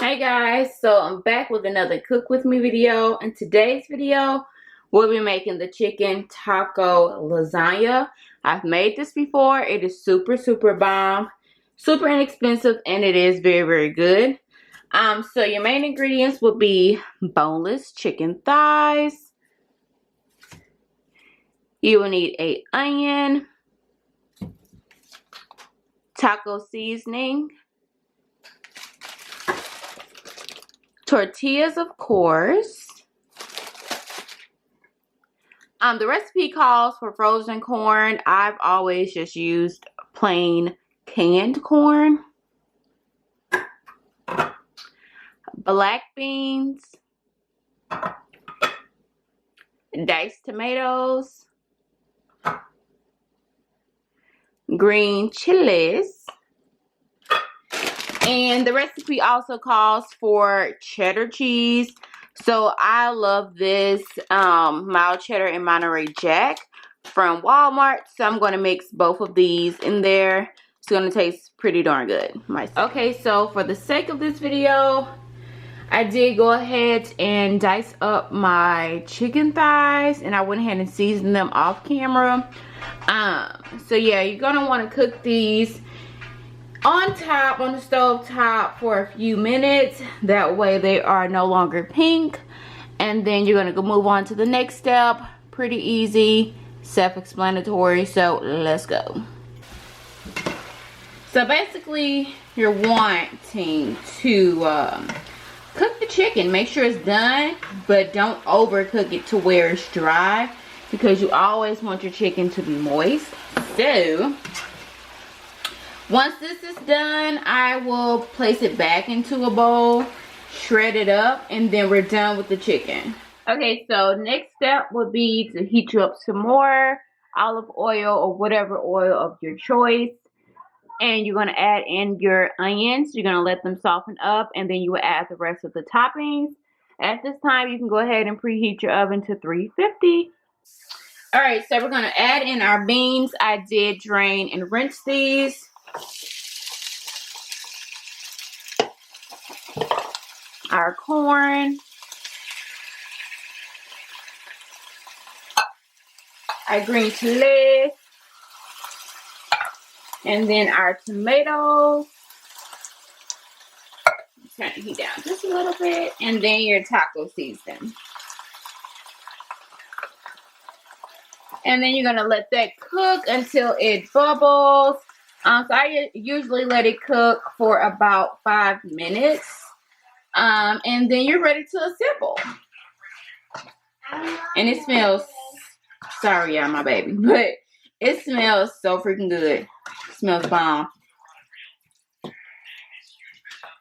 Hey guys, so I'm back with another cook with me video. In today's video we'll be making the chicken taco lasagna. I've made this before. It is super bomb, super inexpensive, and it is very good. So your main ingredients will be boneless chicken thighs. You will need an onion, taco seasoning, tortillas, of course. The recipe calls for frozen corn. I've always just used plain canned corn. Black beans, diced tomatoes, green chilies, and the recipe also calls for cheddar cheese. So I love this mild cheddar and Monterey Jack from Walmart. So I'm going to mix both of these in there. It's going to taste pretty darn good. Okay, so for the sake of this video, I did go ahead and dice up my chicken thighs, and I went ahead and seasoned them off camera. So yeah, you're going to want to cook these on the stove top for a few minutes. That way they are no longer pink. And then you're going to move on to the next step. Pretty easy, self-explanatory. So let's go. So basically you're wanting to cook the chicken. Make sure it's done, but don't overcook it to where it's dry, because you always want your chicken to be moist. So once this is done, I will place it back into a bowl, shred it up, and then we're done with the chicken. Okay, so next step would be to heat you up some more olive oil or whatever oil of your choice. And you're going to add in your onions. You're going to let them soften up, and then you will add the rest of the toppings. At this time, you can go ahead and preheat your oven to 350. All right, so we're going to add in our beans. I did drain and rinse these. Our corn, our green chilies, and then our tomatoes. Turn the heat down just a little bit, and then your taco seasoning. And then you're gonna let that cook until it bubbles. So I usually let it cook for about 5 minutes. And then you're ready to assemble. And it smells, sorry y'all, my baby, but it smells so freaking good. It smells bomb.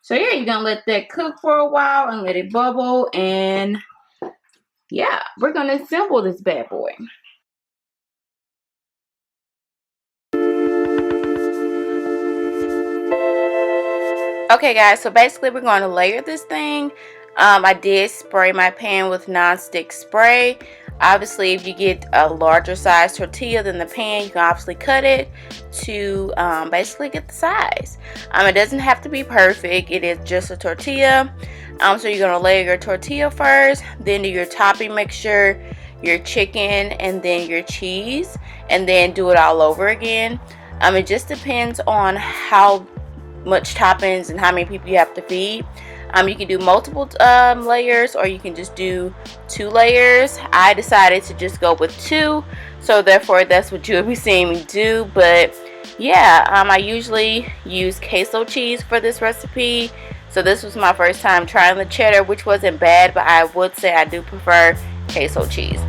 So yeah, you're gonna let that cook for a while and let it bubble, and yeah, we're gonna assemble this bad boy. Okay guys, so basically we're going to layer this thing. I did spray my pan with non-stick spray. Obviously, if you get a larger size tortilla than the pan, you can obviously cut it to basically get the size. It doesn't have to be perfect. It is just a tortilla. So you're going to layer your tortilla first, then do your topping mixture, your chicken, and then your cheese, and then do it all over again. It just depends on how much toppings and how many people you have to feed. You can do multiple layers, or you can just do 2 layers. I decided to just go with 2, so therefore that's what you'll be seeing me do. But yeah, I usually use queso cheese for this recipe, so this was my first time trying the cheddar, which wasn't bad, but I would say I do prefer queso cheese.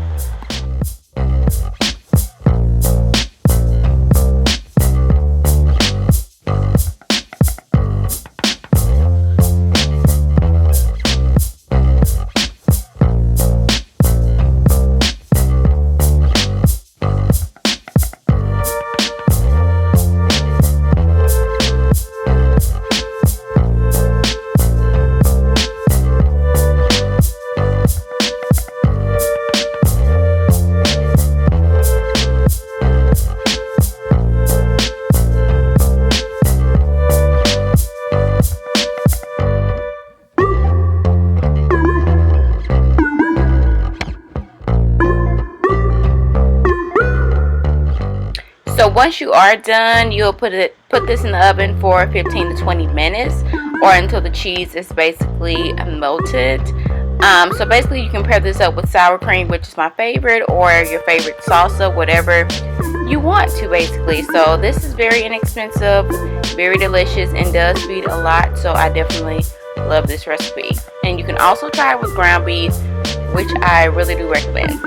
once you are done, you'll put this in the oven for 15 to 20 minutes, or until the cheese is basically melted. So basically you can pair this up with sour cream, which is my favorite, or your favorite salsa, whatever you want to basically. So this is very inexpensive, very delicious, and does feed a lot. So I definitely love this recipe. And you can also try it with ground beef, which I really do recommend.